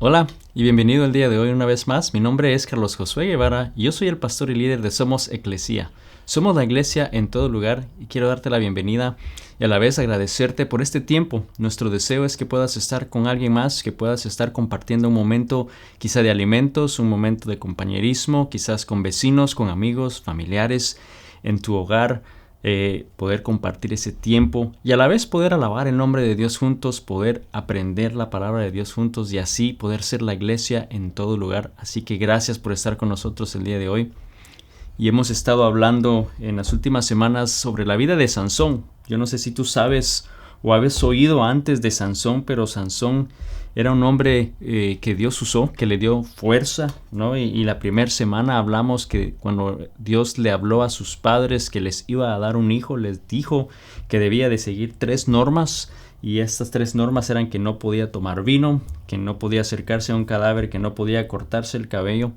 Hola y bienvenido el día de hoy una vez más. Mi nombre es Carlos Josué Guevara y yo soy el pastor y líder de Somos Eclesía. Somos la iglesia en todo lugar y quiero darte la bienvenida y a la vez agradecerte por este tiempo. Nuestro deseo es que puedas estar con alguien más, que puedas estar compartiendo un momento quizá de alimentos, un momento de compañerismo, quizás con vecinos, con amigos, familiares, en tu hogar. Poder compartir ese tiempo y a la vez poder alabar el nombre de Dios juntos, poder aprender la palabra de Dios juntos y así poder ser la iglesia en todo lugar. Así que gracias por estar con nosotros el día de hoy. Y hemos estado hablando en las últimas semanas sobre la vida de Sansón. Yo no sé si tú sabes o habías oído antes de Sansón, pero Sansón era un hombre que Dios usó, que le dio fuerza, ¿no? Y la primera semana hablamos que cuando Dios le habló a sus padres que les iba a dar un hijo, les dijo que debía de seguir 3 normas. Y estas 3 normas eran que no podía tomar vino, que no podía acercarse a un cadáver, que no podía cortarse el cabello.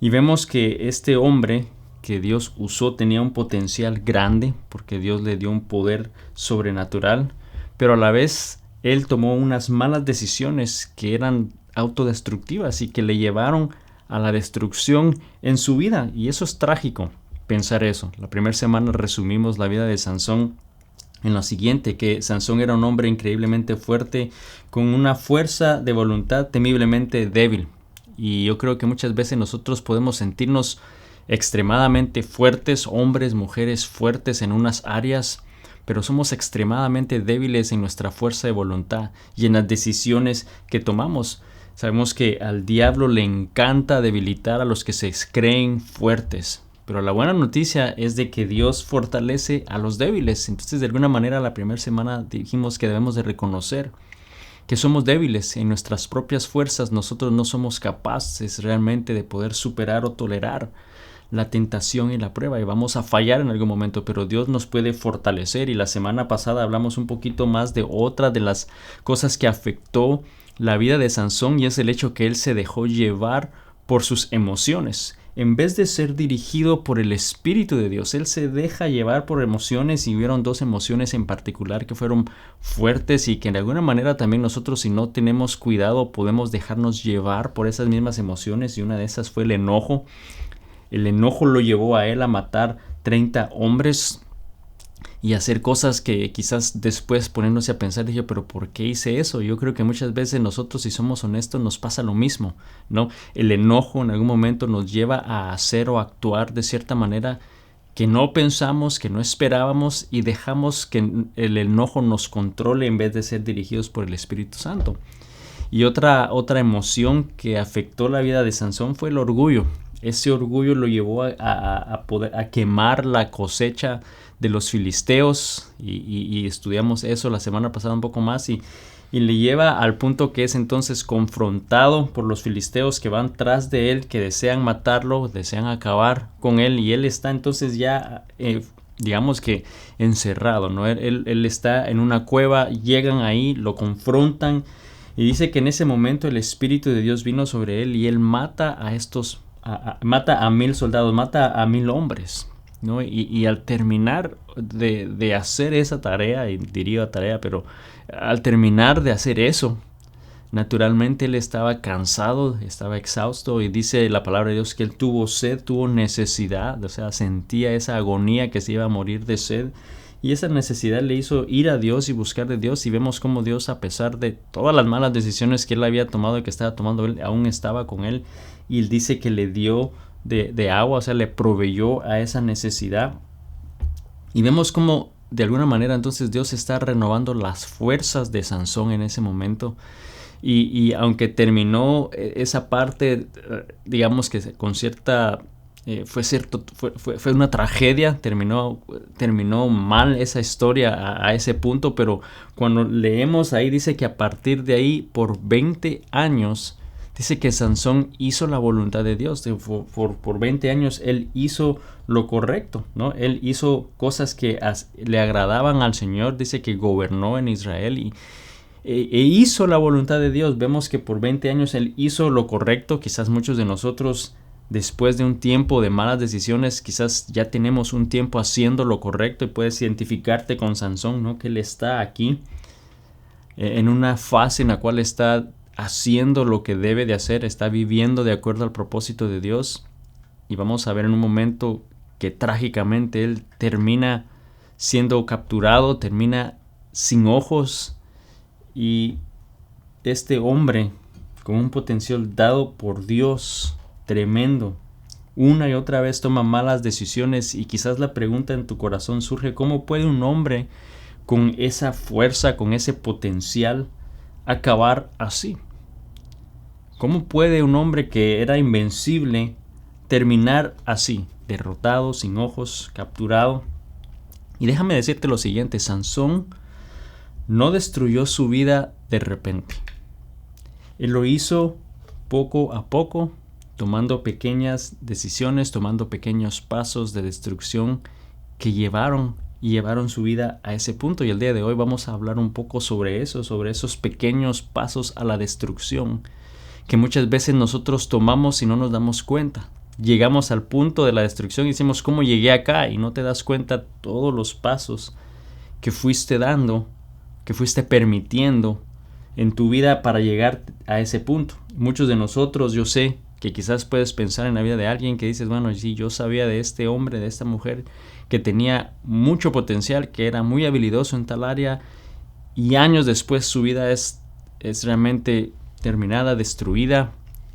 Y vemos que este hombre que Dios usó tenía un potencial grande porque Dios le dio un poder sobrenatural, pero a la vez él tomó unas malas decisiones que eran autodestructivas y que le llevaron a la destrucción en su vida. Y eso es trágico pensar eso. La primera semana resumimos la vida de Sansón en lo siguiente, que Sansón era un hombre increíblemente fuerte, con una fuerza de voluntad temiblemente débil. Y yo creo que muchas veces nosotros podemos sentirnos extremadamente fuertes, hombres, mujeres fuertes en unas áreas, pero somos extremadamente débiles en nuestra fuerza de voluntad y en las decisiones que tomamos. Sabemos que al diablo le encanta debilitar a los que se creen fuertes. Pero la buena noticia es de que Dios fortalece a los débiles. Entonces, de alguna manera, la primera semana dijimos que debemos de reconocer que somos débiles en nuestras propias fuerzas. Nosotros no somos capaces realmente de poder superar o tolerar la tentación y la prueba y vamos a fallar en algún momento, pero Dios nos puede fortalecer. Y la semana pasada hablamos un poquito más de otra de las cosas que afectó la vida de Sansón, y es el hecho que él se dejó llevar por sus emociones. En vez de ser dirigido por el Espíritu de Dios, él se deja llevar por emociones, y hubieron 2 emociones en particular que fueron fuertes y que de alguna manera también nosotros, si no tenemos cuidado, podemos dejarnos llevar por esas mismas emociones, y una de esas fue el enojo. El enojo lo llevó a él a matar 30 hombres y hacer cosas que quizás después, poniéndose a pensar, dije, pero ¿por qué hice eso? Yo creo que muchas veces nosotros, si somos honestos, nos pasa lo mismo, ¿no? El enojo en algún momento nos lleva a hacer o actuar de cierta manera que no pensamos, que no esperábamos, y dejamos que el enojo nos controle en vez de ser dirigidos por el Espíritu Santo. Y otra emoción que afectó la vida de Sansón fue el orgullo. Ese orgullo lo llevó a quemar la cosecha de los filisteos, y estudiamos eso la semana pasada un poco más, y le lleva al punto que es entonces confrontado por los filisteos que van tras de él, que desean matarlo, desean acabar con él, y él está entonces ya digamos que encerrado, ¿no? Él está en una cueva, llegan ahí, lo confrontan, y dice que en ese momento el Espíritu de Dios vino sobre él y él mata a 1000 soldados, mata a 1000 hombres, ¿no? Y al terminar de hacer esa tarea, y diría tarea, pero al terminar de hacer eso, naturalmente él estaba cansado, estaba exhausto, y dice la palabra de Dios que él tuvo sed, tuvo necesidad, o sea, sentía esa agonía que se iba a morir de sed. Y esa necesidad le hizo ir a Dios y buscar de Dios, y vemos cómo Dios, a pesar de todas las malas decisiones que él había tomado y que estaba tomando él, aún estaba con él, y él dice que le dio de agua, o sea, le proveyó a esa necesidad. Y vemos cómo de alguna manera entonces Dios está renovando las fuerzas de Sansón en ese momento. Y aunque terminó esa parte, digamos que con cierta... fue una tragedia, terminó mal esa historia a ese punto, pero cuando leemos ahí dice que a partir de ahí por 20 años dice que Sansón hizo la voluntad de Dios. Por 20 años él hizo lo correcto, ¿no? Él hizo cosas que le agradaban al Señor. Dice que gobernó en Israel e hizo la voluntad de Dios. Vemos que por 20 años él hizo lo correcto. Quizás muchos de nosotros, después de un tiempo de malas decisiones, quizás ya tenemos un tiempo haciendo lo correcto, y puedes identificarte con Sansón, ¿no? Que él está aquí en una fase en la cual está haciendo lo que debe de hacer, está viviendo de acuerdo al propósito de Dios. Y vamos a ver en un momento que trágicamente él termina siendo capturado, termina sin ojos, y este hombre con un potencial dado por Dios tremendo, una y otra vez toma malas decisiones. Y quizás la pregunta en tu corazón surge: ¿cómo puede un hombre con esa fuerza, con ese potencial, acabar así? ¿Cómo puede un hombre que era invencible terminar así, derrotado, sin ojos, capturado? Y déjame decirte lo siguiente: Sansón no destruyó su vida de repente. Él lo hizo poco a poco, tomando pequeñas decisiones, tomando pequeños pasos de destrucción que llevaron su vida a ese punto. Y el día de hoy vamos a hablar un poco sobre eso, sobre esos pequeños pasos a la destrucción que muchas veces nosotros tomamos y no nos damos cuenta. Llegamos al punto de la destrucción y decimos: ¿cómo llegué acá? Y no te das cuenta todos los pasos que fuiste dando, que fuiste permitiendo en tu vida para llegar a ese punto. Muchos de nosotros, yo sé que quizás puedes pensar en la vida de alguien que dices: bueno, sí, yo sabía de este hombre, de esta mujer, que tenía mucho potencial, que era muy habilidoso en tal área, y años después su vida es realmente terminada, destruida,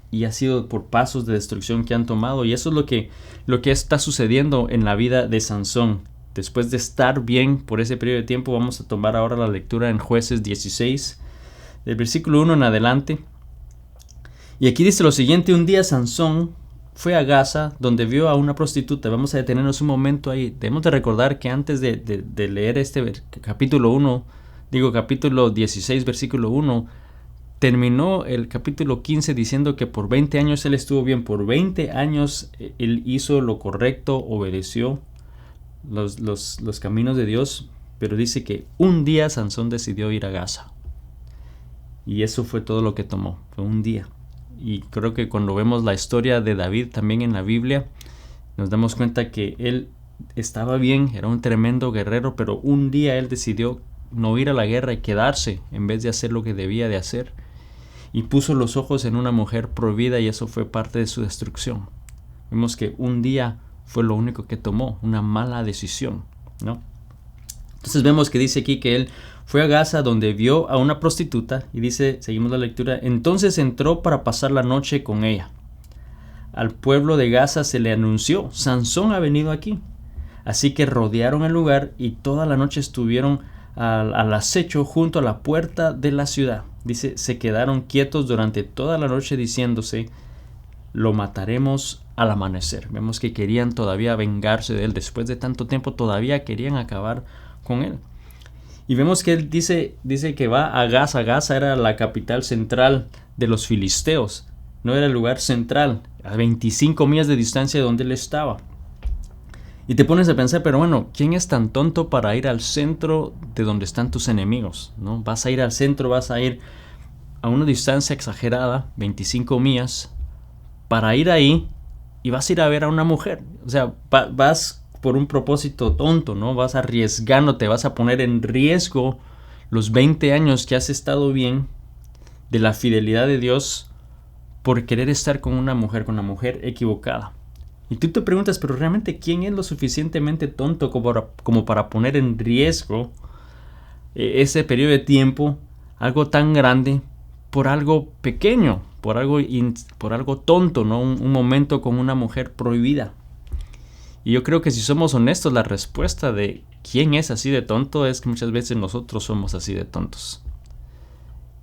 y ha sido por pasos de destrucción que han tomado. Y eso es lo que está sucediendo en la vida de Sansón. Después de estar bien por ese periodo de tiempo, vamos a tomar ahora la lectura en Jueces 16, del versículo 1 en adelante. Y aquí dice lo siguiente: un día Sansón fue a Gaza, donde vio a una prostituta. Vamos a detenernos un momento ahí. Debemos de recordar que antes de leer este capítulo 16, versículo 1, terminó el capítulo 15 diciendo que por 20 años él estuvo bien. Por 20 años él hizo lo correcto, obedeció los caminos de Dios. Pero dice que un día Sansón decidió ir a Gaza. Y eso fue todo lo que tomó. Fue un día. Y creo que cuando vemos la historia de David también en la Biblia, nos damos cuenta que él estaba bien, era un tremendo guerrero, pero un día él decidió no ir a la guerra y quedarse en vez de hacer lo que debía de hacer. Y puso los ojos en una mujer prohibida, y eso fue parte de su destrucción. Vemos que un día fue lo único que tomó, una mala decisión, ¿no? Entonces vemos que dice aquí que él fue a Gaza, donde vio a una prostituta, y dice, seguimos la lectura: entonces entró para pasar la noche con ella. Al pueblo de Gaza se le anunció: Sansón ha venido aquí. Así que rodearon el lugar y toda la noche estuvieron al acecho junto a la puerta de la ciudad. Dice, se quedaron quietos durante toda la noche diciéndose: lo mataremos al amanecer. Vemos que querían todavía vengarse de él. Después de tanto tiempo todavía querían acabar con él. Y vemos que él dice que va a Gaza. Gaza era la capital central de los filisteos. No era el lugar central, a 25 millas de distancia de donde él estaba. Y te pones a pensar, pero bueno, ¿quién es tan tonto para ir al centro de donde están tus enemigos? ¿No? Vas a ir al centro, vas a ir a una distancia exagerada, 25 millas, para ir ahí, y vas a ir a ver a una mujer. O sea, vas por un propósito tonto, ¿no? Vas arriesgándote, vas a poner en riesgo los 20 años que has estado bien de la fidelidad de Dios por querer estar con una mujer equivocada. Y tú te preguntas, pero realmente, ¿quién es lo suficientemente tonto como para poner en riesgo ese periodo de tiempo, algo tan grande, por algo pequeño, por algo tonto, ¿no? Un momento con una mujer prohibida? Y yo creo que si somos honestos, la respuesta de quién es así de tonto es que muchas veces nosotros somos así de tontos.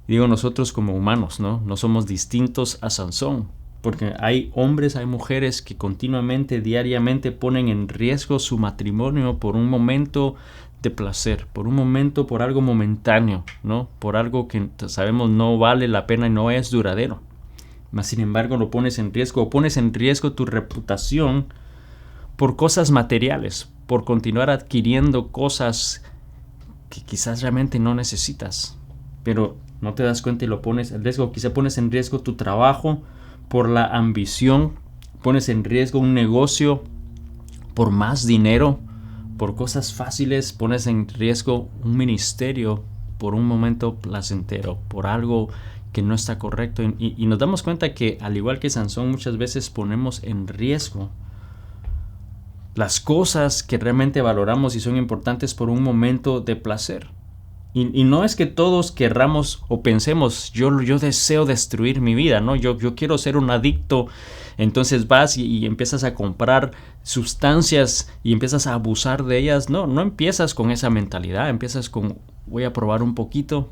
Digo nosotros como humanos, ¿no? No somos distintos a Sansón, porque hay hombres, hay mujeres que continuamente, diariamente ponen en riesgo su matrimonio por un momento de placer, por un momento, por algo momentáneo, ¿no? Por algo que sabemos no vale la pena y no es duradero. Mas sin embargo lo pones en riesgo, o pones en riesgo tu reputación por cosas materiales, por continuar adquiriendo cosas que quizás realmente no necesitas, pero no te das cuenta y lo pones en riesgo. Quizá pones en riesgo tu trabajo por la ambición, pones en riesgo un negocio por más dinero, por cosas fáciles, pones en riesgo un ministerio por un momento placentero, por algo que no está correcto. Y nos damos cuenta que, al igual que Sansón, muchas veces ponemos en riesgo las cosas que realmente valoramos y son importantes por un momento de placer. Y no es que todos querramos o pensemos, yo deseo destruir mi vida, ¿no? Yo quiero ser un adicto. Entonces vas y empiezas a comprar sustancias y empiezas a abusar de ellas. No empiezas con esa mentalidad, empiezas con voy a probar un poquito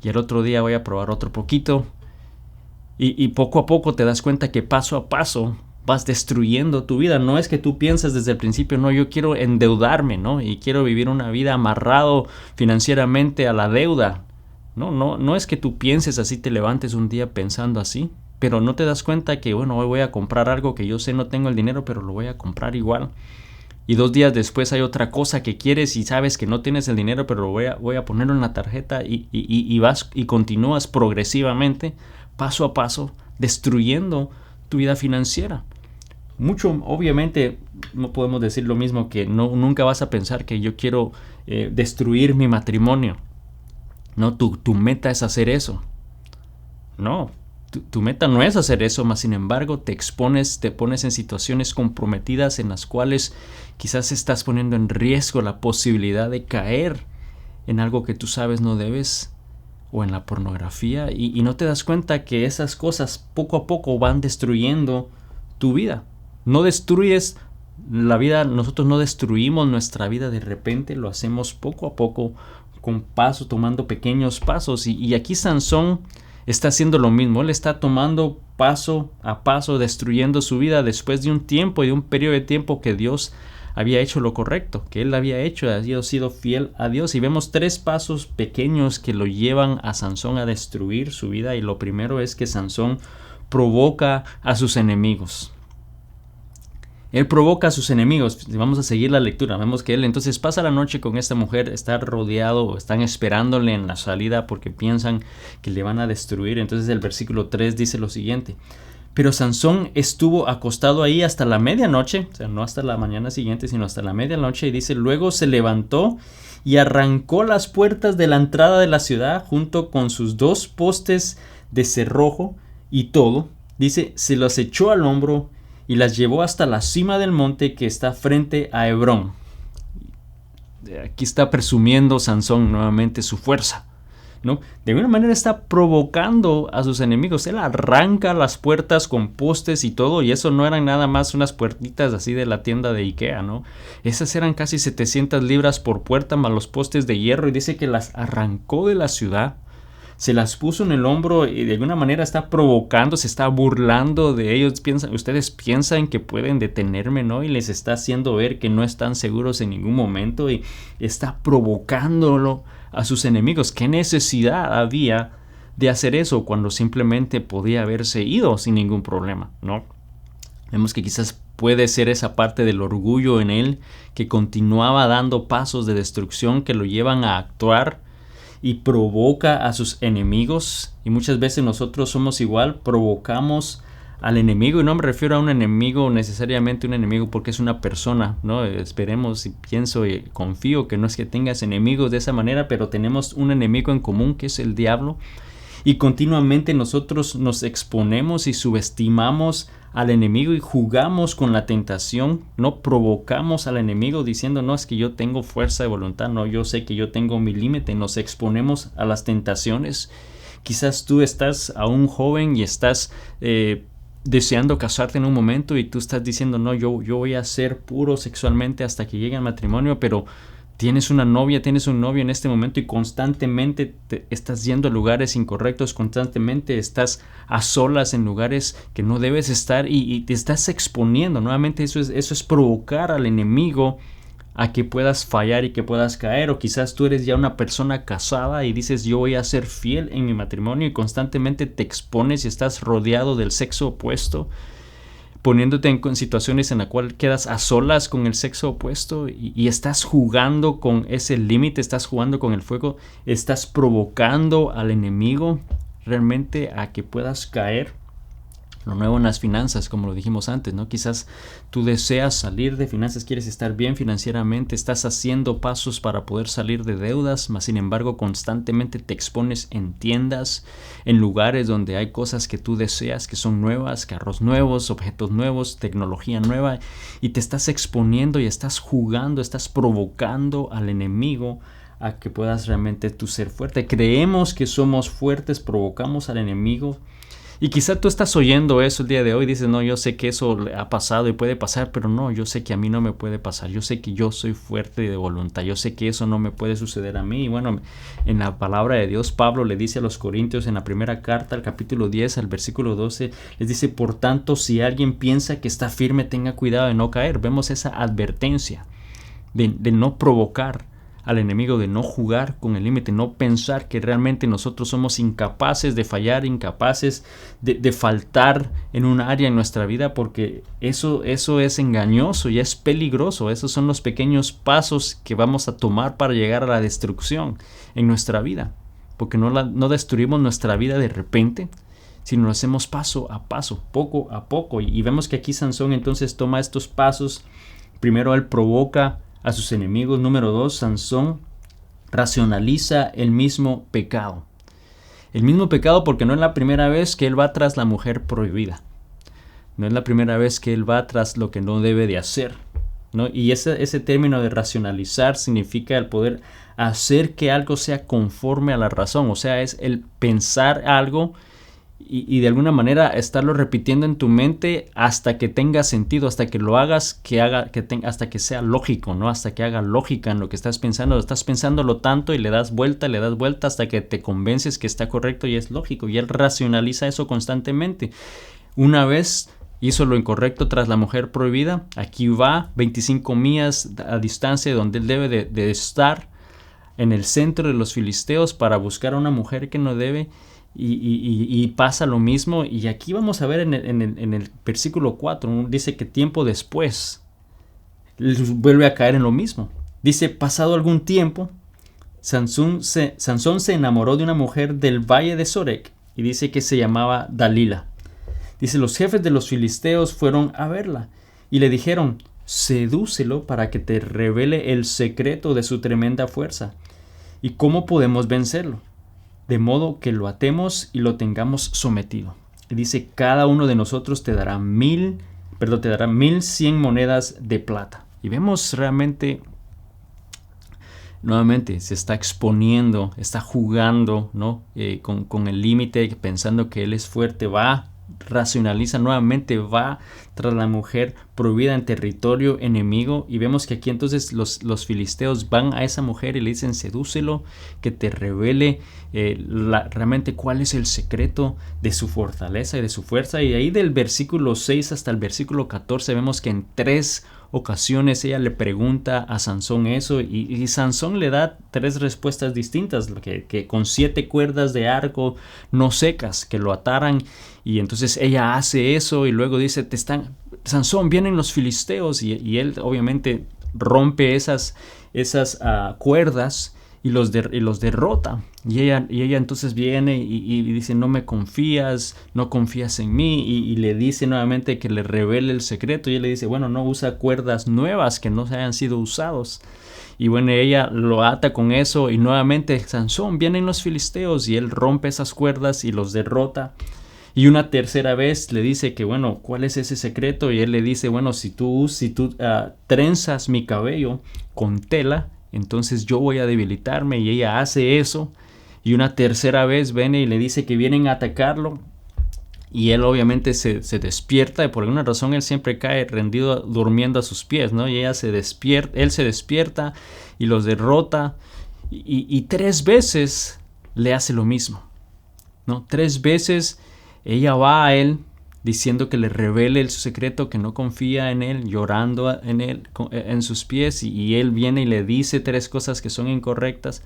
y el otro día voy a probar otro poquito. Y poco a poco te das cuenta que paso a paso vas destruyendo tu vida. No es que tú piensas desde el principio, no, yo quiero endeudarme, ¿no? Y quiero vivir una vida amarrado financieramente a la deuda. No es que tú pienses así, te levantes un día pensando así, pero no te das cuenta que, bueno, hoy voy a comprar algo que yo sé no tengo el dinero, pero lo voy a comprar igual. Y 2 días después hay otra cosa que quieres y sabes que no tienes el dinero, pero voy a ponerlo en la tarjeta y vas y continúas progresivamente, paso a paso, destruyendo tu vida financiera. Obviamente no podemos decir lo mismo que nunca vas a pensar que yo quiero destruir mi matrimonio. No, tu meta es hacer eso. No, tu meta no es hacer eso, mas sin embargo te pones en situaciones comprometidas en las cuales quizás estás poniendo en riesgo la posibilidad de caer en algo que tú sabes no debes, o en la pornografía, y no te das cuenta que esas cosas poco a poco van destruyendo tu vida. No destruyes la vida, nosotros no destruimos nuestra vida de repente, lo hacemos poco a poco, tomando pequeños pasos. Y aquí Sansón está haciendo lo mismo. Él está tomando paso a paso, destruyendo su vida después de un tiempo y de un periodo de tiempo que Dios había hecho lo correcto, que él había sido fiel a Dios. Y vemos 3 pasos pequeños que lo llevan a Sansón a destruir su vida. Y lo primero es que Sansón provoca a sus enemigos. Él provoca a sus enemigos. Vamos a seguir la lectura. Vemos que él entonces pasa la noche con esta mujer, está rodeado, están esperándole en la salida porque piensan que le van a destruir. Entonces el versículo 3 dice lo siguiente: pero Sansón estuvo acostado ahí hasta la medianoche, o sea, no hasta la mañana siguiente, sino hasta la medianoche, y dice, luego se levantó y arrancó las puertas de la entrada de la ciudad junto con sus 2 postes de cerrojo y todo. Dice, se los echó al hombro y las llevó hasta la cima del monte que está frente a Hebrón. Aquí está presumiendo Sansón nuevamente su fuerza, ¿no? De alguna manera está provocando a sus enemigos. Él arranca las puertas con postes y todo, y eso no eran nada más unas puertitas así de la tienda de Ikea, ¿no? Esas eran casi 700 libras por puerta más los postes de hierro, y dice que las arrancó de la ciudad, se las puso en el hombro y de alguna manera está provocando, se está burlando de ellos. Ustedes piensan que pueden detenerme, ¿no? Y les está haciendo ver que no están seguros en ningún momento, y está provocándolo a sus enemigos. ¿Qué necesidad había de hacer eso cuando simplemente podía haberse ido sin ningún problema, ¿no? Vemos que quizás puede ser esa parte del orgullo en él que continuaba dando pasos de destrucción que lo llevan a actuar y provoca a sus enemigos. Y muchas veces nosotros somos igual, provocamos al enemigo, y no me refiero a un enemigo necesariamente un enemigo porque es una persona, ¿no? Esperemos y pienso y confío que no es que tengas enemigos de esa manera, pero tenemos un enemigo en común que es el diablo, y continuamente nosotros nos exponemos y subestimamos al enemigo y jugamos con la tentación, no provocamos al enemigo diciendo, no, es que yo tengo fuerza de voluntad, no, yo sé que yo tengo mi límite. Nos exponemos a las tentaciones. Quizás tú estás aún joven y estás deseando casarte en un momento y tú estás diciendo, no, yo voy a ser puro sexualmente hasta que llegue al matrimonio, pero tienes una novia, tienes un novio en este momento y constantemente te estás yendo a lugares incorrectos, constantemente estás a solas en lugares que no debes estar y te estás exponiendo. Nuevamente eso es provocar al enemigo a que puedas fallar y que puedas caer. O quizás tú eres ya una persona casada y dices, yo voy a ser fiel en mi matrimonio, y constantemente te expones y estás rodeado del sexo opuesto, poniéndote en situaciones en las cuales quedas a solas con el sexo opuesto y estás jugando con ese límite, estás jugando con el fuego, estás provocando al enemigo realmente a que puedas caer. Lo nuevo en las finanzas, como lo dijimos antes, ¿no? Quizás tú deseas salir de finanzas, quieres estar bien financieramente, estás haciendo pasos para poder salir de deudas, mas sin embargo constantemente te expones en tiendas, en lugares donde hay cosas que tú deseas, que son nuevas, carros nuevos, objetos nuevos, tecnología nueva, y te estás exponiendo y estás jugando, estás provocando al enemigo a que puedas realmente tú ser fuerte. Creemos que somos fuertes, provocamos al enemigo. Y quizá tú estás oyendo eso el día de hoy, dices, no, yo sé que eso ha pasado y puede pasar, pero no, yo sé que a mí no me puede pasar, yo sé que yo soy fuerte de voluntad, yo sé que eso no me puede suceder a mí. Y bueno, en la palabra de Dios, Pablo le dice a los Corintios en la primera carta, al capítulo 10, al versículo 12, les dice, por tanto, si alguien piensa que está firme, tenga cuidado de no caer. Vemos esa advertencia de no provocar al enemigo, de no jugar con el límite, no pensar que realmente nosotros somos incapaces de fallar, incapaces de faltar en un área en nuestra vida, porque eso es engañoso y es peligroso. Esos son los pequeños pasos que vamos a tomar para llegar a la destrucción en nuestra vida, porque no destruimos nuestra vida de repente, sino lo hacemos paso a paso, poco a poco. Y vemos que aquí Sansón entonces toma estos pasos. Primero él provoca a sus enemigos. Número 2, Sansón racionaliza el mismo pecado. El mismo pecado porque no es la primera vez que él va tras la mujer prohibida. No es la primera vez que él va tras lo que no debe de hacer, ¿no? Y ese término de racionalizar significa el poder hacer que algo sea conforme a la razón. O sea, es el pensar algo y de alguna manera estarlo repitiendo en tu mente hasta que tenga sentido, hasta que lo hagas, hasta que sea lógico, ¿no? Hasta que haga lógica en lo que estás pensando. Estás pensándolo tanto y le das vuelta hasta que te convences que está correcto y es lógico. Y él racionaliza eso constantemente. Una vez hizo lo incorrecto tras la mujer prohibida. Aquí va 25 millas a distancia donde él debe de estar, en el centro de los filisteos, para buscar a una mujer que no debe. Y pasa lo mismo. Y aquí vamos a ver en el versículo 4, dice que tiempo después vuelve a caer en lo mismo. Dice, pasado algún tiempo, Sansón se enamoró de una mujer del valle de Sorek, y dice que se llamaba Dalila. Dice, los jefes de los filisteos fueron a verla y le dijeron, sedúcelo para que te revele el secreto de su tremenda fuerza. ¿Y cómo podemos vencerlo? De modo que lo atemos y lo tengamos sometido. Y dice, cada uno de nosotros te dará 1,100 monedas de plata. Y vemos realmente, nuevamente, se está exponiendo, está jugando, ¿no? Con el límite, pensando que él es fuerte, racionaliza nuevamente, va tras la mujer prohibida en territorio enemigo. Y vemos que aquí entonces los filisteos van a esa mujer y le dicen, sedúcelo, que te revele realmente cuál es el secreto de su fortaleza y de su fuerza. Y ahí del versículo 6 hasta el versículo 14 vemos que en 3 ocasiones ella le pregunta a Sansón eso, y Sansón le da 3 respuestas distintas, que con 7 cuerdas de arco no secas que lo ataran. Y entonces ella hace eso y luego dice, Sansón, vienen los filisteos, y él obviamente rompe esas cuerdas y los derrota. Y ella entonces viene y dice, no me confías, no confías en mí, y le dice nuevamente que le revele el secreto. Y él le dice, bueno, no usa cuerdas nuevas que no se hayan sido usados. Y bueno, ella lo ata con eso, y nuevamente, Sansón, vienen los filisteos, y él rompe esas cuerdas y los derrota. Y una tercera vez le dice que, bueno, ¿cuál es ese secreto? Y él le dice, bueno, si tú trenzas mi cabello con tela, entonces yo voy a debilitarme. Y ella hace eso. Y una tercera vez viene y le dice que vienen a atacarlo. Y él obviamente se despierta, y por alguna razón él siempre cae rendido, durmiendo a sus pies, ¿no? Y él se despierta y los derrota. Y 3 veces le hace lo mismo, ¿no? 3 veces ella va a él diciendo que le revele su secreto, que no confía en él, llorando en sus pies, y él viene y le dice 3 cosas que son incorrectas.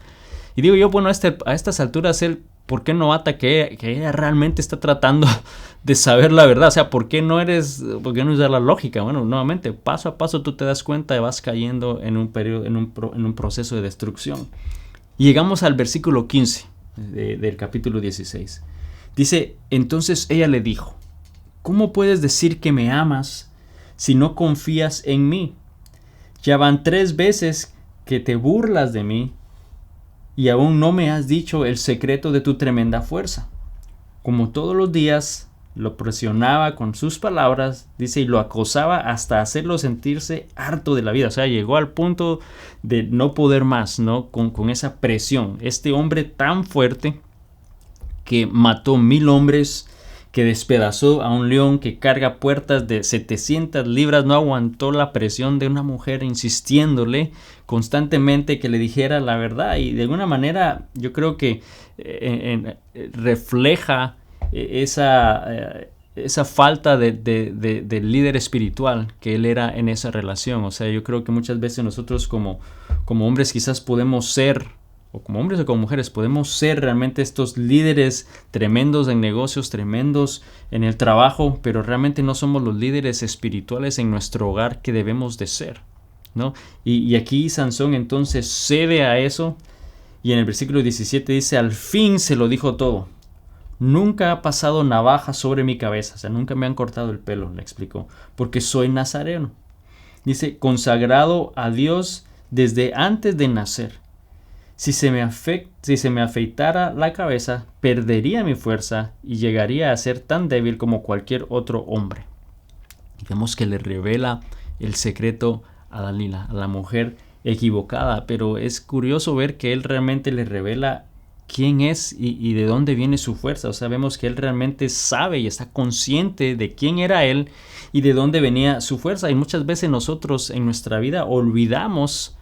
Y digo yo, bueno, a estas alturas él, ¿por qué no ata que ella realmente está tratando de saber la verdad? O sea, ¿por qué no usar la lógica? Bueno, nuevamente, paso a paso tú te das cuenta y vas cayendo en un proceso de destrucción. Y llegamos al versículo 15 del capítulo 16. Dice, entonces ella le dijo, ¿cómo puedes decir que me amas si no confías en mí? Ya van 3 veces que te burlas de mí y aún no me has dicho el secreto de tu tremenda fuerza. Como todos los días, lo presionaba con sus palabras, dice, y lo acosaba hasta hacerlo sentirse harto de la vida. O sea, llegó al punto de no poder más, ¿no? Con esa presión. Este hombre tan fuerte que mató 1000 hombres, que despedazó a un león, que carga puertas de 700 libras, no aguantó la presión de una mujer insistiéndole constantemente que le dijera la verdad. Y de alguna manera yo creo que refleja esa falta de líder espiritual que él era en esa relación. O sea, yo creo que muchas veces nosotros como hombres quizás podemos ser, o como hombres o como mujeres, podemos ser realmente estos líderes tremendos en negocios, tremendos en el trabajo, pero realmente no somos los líderes espirituales en nuestro hogar que debemos de ser, ¿no? Y aquí Sansón entonces cede a eso, y en el versículo 17 dice, al fin se lo dijo todo. Nunca ha pasado navaja sobre mi cabeza, o sea, nunca me han cortado el pelo, le explicó, porque soy nazareno. Dice, consagrado a Dios desde antes de nacer. Si se me afeitara la cabeza, perdería mi fuerza y llegaría a ser tan débil como cualquier otro hombre. Y vemos que le revela el secreto a Dalila, a la mujer equivocada, pero es curioso ver que él realmente le revela quién es y de dónde viene su fuerza. O sea, vemos que él realmente sabe y está consciente de quién era él y de dónde venía su fuerza. Y muchas veces nosotros en nuestra vida olvidamos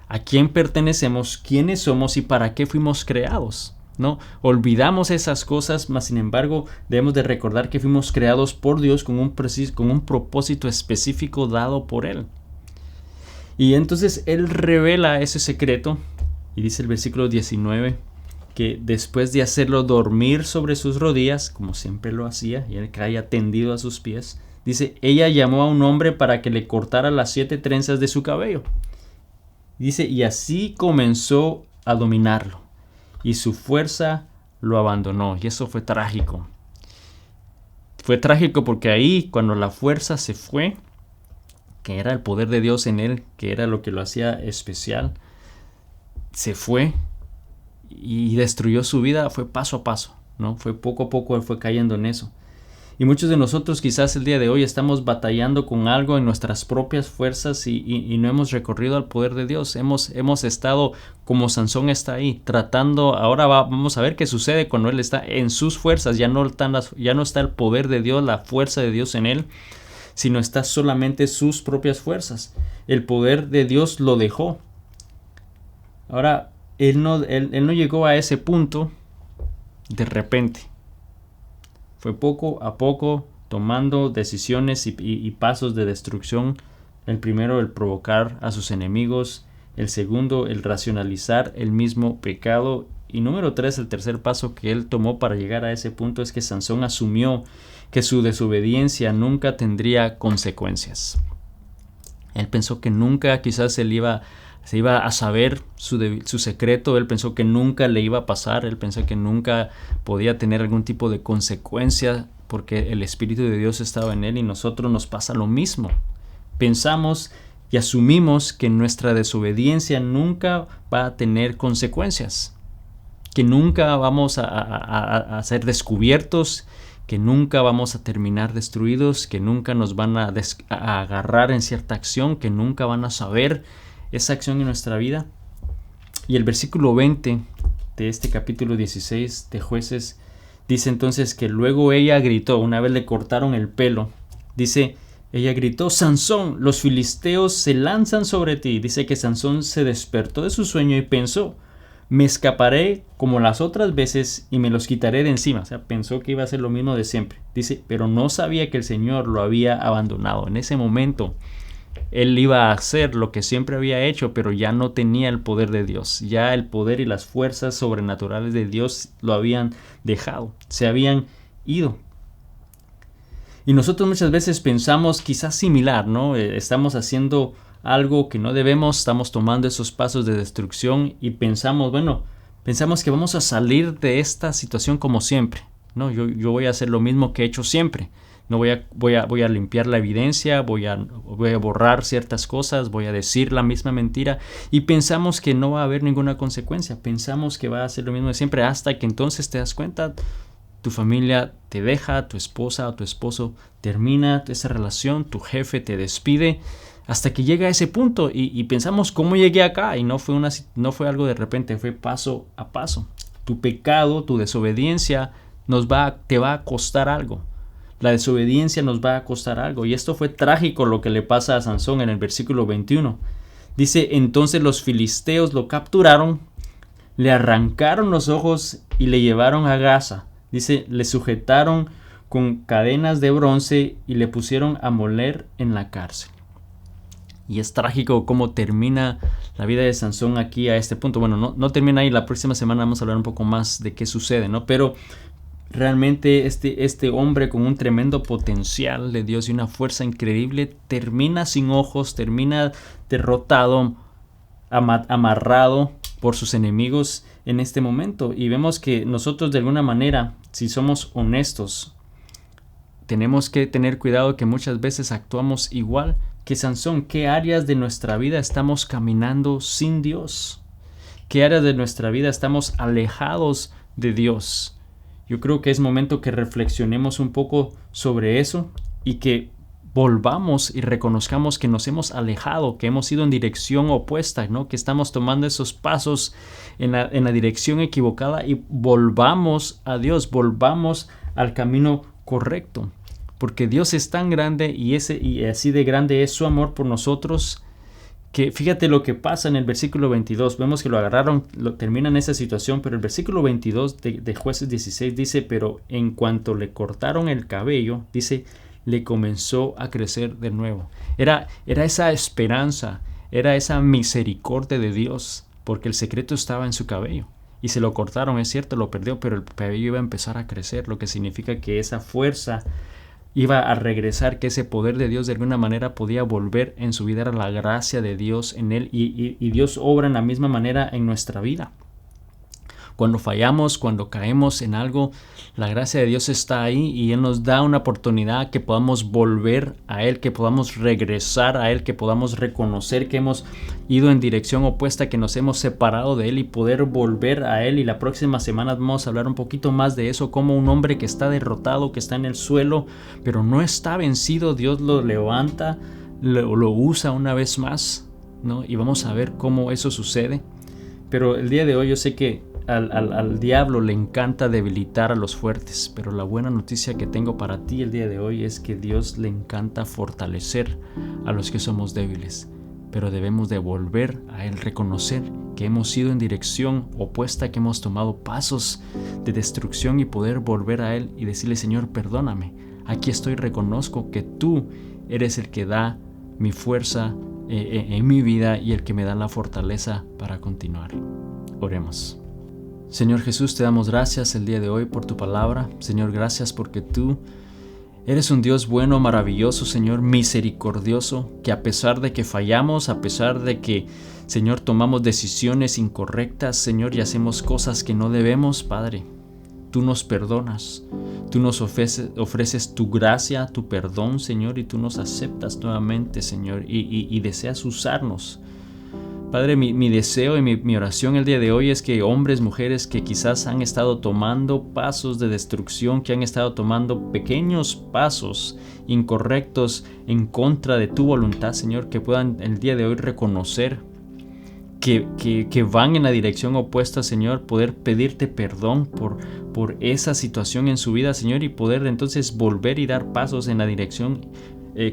a quién pertenecemos, quiénes somos y para qué fuimos creados, ¿no? Olvidamos esas cosas, mas sin embargo debemos de recordar que fuimos creados por Dios con un propósito específico dado por Él. Y entonces Él revela ese secreto y dice el versículo 19 que después de hacerlo dormir sobre sus rodillas, como siempre lo hacía, y él caía tendido a sus pies, dice, ella llamó a un hombre para que le cortara las 7 trenzas de su cabello. Dice, y así comenzó a dominarlo, y su fuerza lo abandonó. Y eso fue trágico. Fue trágico porque ahí, cuando la fuerza se fue, que era el poder de Dios en él, que era lo que lo hacía especial, se fue y destruyó su vida. Fue paso a paso, ¿no? Fue poco a poco, él fue cayendo en eso. Y muchos de nosotros quizás el día de hoy estamos batallando con algo en nuestras propias fuerzas y no hemos recorrido al poder de Dios. Hemos estado como Sansón está ahí, tratando. Ahora vamos a ver qué sucede cuando él está en sus fuerzas. Ya no está el poder de Dios, la fuerza de Dios en él, sino está solamente sus propias fuerzas. El poder de Dios lo dejó. Ahora, él no llegó a ese punto de repente. Fue poco a poco tomando decisiones y pasos de destrucción. El primero, el provocar a sus enemigos. El segundo, el racionalizar el mismo pecado. Y número 3, el tercer paso que él tomó para llegar a ese punto es que Sansón asumió que su desobediencia nunca tendría consecuencias. Él pensó que nunca quizás se iba a saber su secreto. Él pensó que nunca le iba a pasar. Él pensó que nunca podía tener algún tipo de consecuencia porque el Espíritu de Dios estaba en él, y nosotros nos pasa lo mismo. Pensamos y asumimos que nuestra desobediencia nunca va a tener consecuencias, que nunca vamos a ser descubiertos, que nunca vamos a terminar destruidos, que nunca nos van a agarrar en cierta acción, que nunca van a saber esa acción en nuestra vida. Y el versículo 20 de este capítulo 16 de Jueces dice entonces que luego ella gritó, una vez le cortaron el pelo, dice, ella gritó, Sansón, los filisteos se lanzan sobre ti. Dice que Sansón se despertó de su sueño y pensó, me escaparé como las otras veces y me los quitaré de encima. O sea, pensó que iba a ser lo mismo de siempre. Dice, pero no sabía que el Señor lo había abandonado. En ese momento él iba a hacer lo que siempre había hecho, pero ya no tenía el poder de Dios. Ya el poder y las fuerzas sobrenaturales de Dios lo habían dejado, se habían ido. Y nosotros muchas veces pensamos quizás similar, ¿no? Estamos haciendo algo que no debemos, estamos tomando esos pasos de destrucción y pensamos que vamos a salir de esta situación como siempre. No, yo voy a hacer lo mismo que he hecho siempre. No voy a limpiar la evidencia, voy a borrar ciertas cosas, voy a decir la misma mentira y pensamos que no va a haber ninguna consecuencia. Pensamos que va a ser lo mismo de siempre hasta que entonces te das cuenta, tu familia te deja, tu esposa o tu esposo termina esa relación, tu jefe te despide, hasta que llega a ese punto y pensamos cómo llegué acá y no fue algo de repente, fue paso a paso. Tu pecado, tu desobediencia te va a costar algo. La desobediencia nos va a costar algo. Y esto fue trágico lo que le pasa a Sansón en el versículo 21. Dice, entonces los filisteos lo capturaron, le arrancaron los ojos y le llevaron a Gaza. Dice, le sujetaron con cadenas de bronce y le pusieron a moler en la cárcel. Y es trágico cómo termina la vida de Sansón aquí a este punto. Bueno, no termina ahí. La próxima semana vamos a hablar un poco más de qué sucede, ¿no? Pero realmente este hombre con un tremendo potencial de Dios y una fuerza increíble termina sin ojos, termina derrotado, amarrado por sus enemigos en este momento. Y vemos que nosotros de alguna manera, si somos honestos, tenemos que tener cuidado que muchas veces actuamos igual que Sansón. ¿Qué áreas de nuestra vida estamos caminando sin Dios? ¿Qué áreas de nuestra vida estamos alejados de Dios? Yo creo que es momento que reflexionemos un poco sobre eso y que volvamos y reconozcamos que nos hemos alejado, que hemos ido en dirección opuesta, ¿no? Que estamos tomando esos pasos en la dirección equivocada y volvamos a Dios, volvamos al camino correcto. Porque Dios es tan grande y así de grande es su amor por nosotros, que fíjate lo que pasa en el versículo 22. Vemos que lo agarraron, terminan esa situación, pero el versículo 22 de Jueces 16 dice, pero en cuanto le cortaron el cabello, dice, le comenzó a crecer de nuevo. Era esa esperanza, era esa misericordia de Dios, porque el secreto estaba en su cabello. Y se lo cortaron, es cierto, lo perdió, pero el cabello iba a empezar a crecer, lo que significa que esa fuerza iba a regresar, que ese poder de Dios de alguna manera podía volver en su vida. Era la gracia de Dios en él y Dios obra en la misma manera en nuestra vida. Cuando fallamos, cuando caemos en algo, la gracia de Dios está ahí y Él nos da una oportunidad que podamos volver a Él, que podamos regresar a Él, que podamos reconocer que hemos ido en dirección opuesta, que nos hemos separado de Él y poder volver a Él. Y la próxima semana vamos a hablar un poquito más de eso, como un hombre que está derrotado, que está en el suelo, pero no está vencido, Dios lo levanta, lo usa una vez más, ¿no? Y vamos a ver cómo eso sucede. Pero el día de hoy yo sé que al diablo le encanta debilitar a los fuertes, pero la buena noticia que tengo para ti el día de hoy es que Dios le encanta fortalecer a los que somos débiles, pero debemos de volver a Él, reconocer que hemos ido en dirección opuesta, que hemos tomado pasos de destrucción y poder volver a Él y decirle, Señor, perdóname, aquí estoy, reconozco que tú eres el que da mi fuerza en mi vida y el que me da la fortaleza para continuar. Oremos. Señor Jesús, te damos gracias el día de hoy por tu palabra. Señor, gracias porque tú eres un Dios bueno, maravilloso, Señor, misericordioso, que a pesar de que fallamos, a pesar de que, Señor, tomamos decisiones incorrectas, Señor, y hacemos cosas que no debemos, Padre, tú nos perdonas. Tú nos ofreces tu gracia, tu perdón, Señor, y tú nos aceptas nuevamente, Señor, y deseas usarnos. Padre, mi deseo y mi oración el día de hoy es que hombres, mujeres que quizás han estado tomando pasos de destrucción, que han estado tomando pequeños pasos incorrectos en contra de tu voluntad, Señor, que puedan el día de hoy reconocer que van en la dirección opuesta, Señor, poder pedirte perdón por esa situación en su vida, Señor, y poder entonces volver y dar pasos en la dirección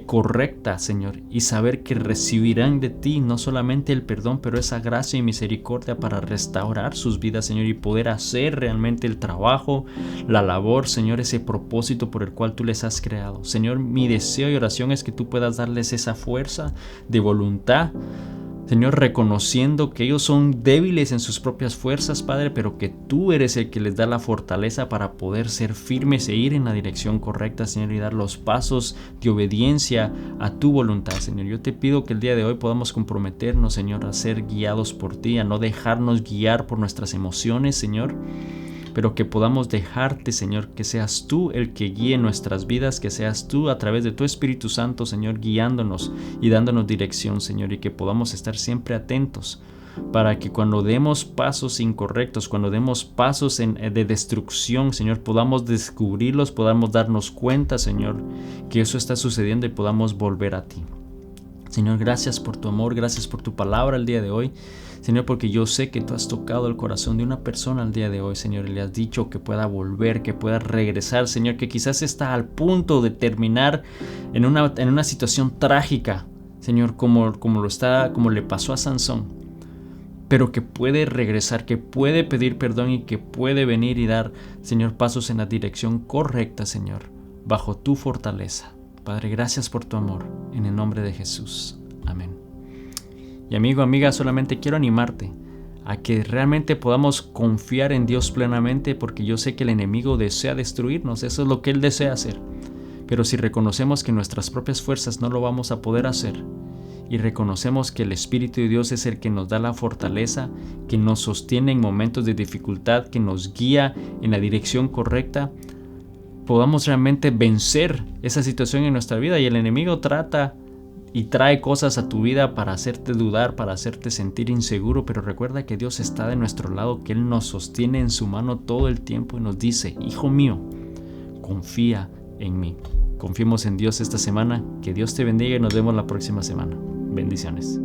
correcta, Señor, y saber que recibirán de ti no solamente el perdón, pero esa gracia y misericordia para restaurar sus vidas, Señor, y poder hacer realmente el trabajo, la labor, Señor, ese propósito por el cual tú les has creado. Señor, mi deseo y oración es que tú puedas darles esa fuerza de voluntad, Señor, reconociendo que ellos son débiles en sus propias fuerzas, Padre, pero que tú eres el que les da la fortaleza para poder ser firmes e ir en la dirección correcta, Señor, y dar los pasos de obediencia a tu voluntad, Señor. Yo te pido que el día de hoy podamos comprometernos, Señor, a ser guiados por ti, a no dejarnos guiar por nuestras emociones, Señor, pero que podamos dejarte, Señor, que seas tú el que guíe nuestras vidas, que seas tú a través de tu Espíritu Santo, Señor, guiándonos y dándonos dirección, Señor, y que podamos estar siempre atentos para que cuando demos pasos incorrectos, cuando demos pasos de destrucción, Señor, podamos descubrirlos, podamos darnos cuenta, Señor, que eso está sucediendo y podamos volver a ti. Señor, gracias por tu amor, gracias por tu palabra el día de hoy. Señor, porque yo sé que tú has tocado el corazón de una persona el día de hoy, Señor, y le has dicho que pueda volver, que pueda regresar, Señor, que quizás está al punto de terminar en una situación trágica, Señor, como le pasó a Sansón, pero que puede regresar, que puede pedir perdón y que puede venir y dar, Señor, pasos en la dirección correcta, Señor, bajo tu fortaleza. Padre, gracias por tu amor, en el nombre de Jesús. Amén. Y amigo, amiga, solamente quiero animarte a que realmente podamos confiar en Dios plenamente, porque yo sé que el enemigo desea destruirnos, eso es lo que él desea hacer. Pero si reconocemos que nuestras propias fuerzas no lo vamos a poder hacer, y reconocemos que el Espíritu de Dios es el que nos da la fortaleza, que nos sostiene en momentos de dificultad, que nos guía en la dirección correcta, podamos realmente vencer esa situación en nuestra vida. Y el enemigo trata y trae cosas a tu vida para hacerte dudar, para hacerte sentir inseguro, pero recuerda que Dios está de nuestro lado, que Él nos sostiene en su mano todo el tiempo y nos dice: hijo mío, confía en mí. Confiemos en Dios esta semana. Que Dios te bendiga y nos vemos la próxima semana. Bendiciones.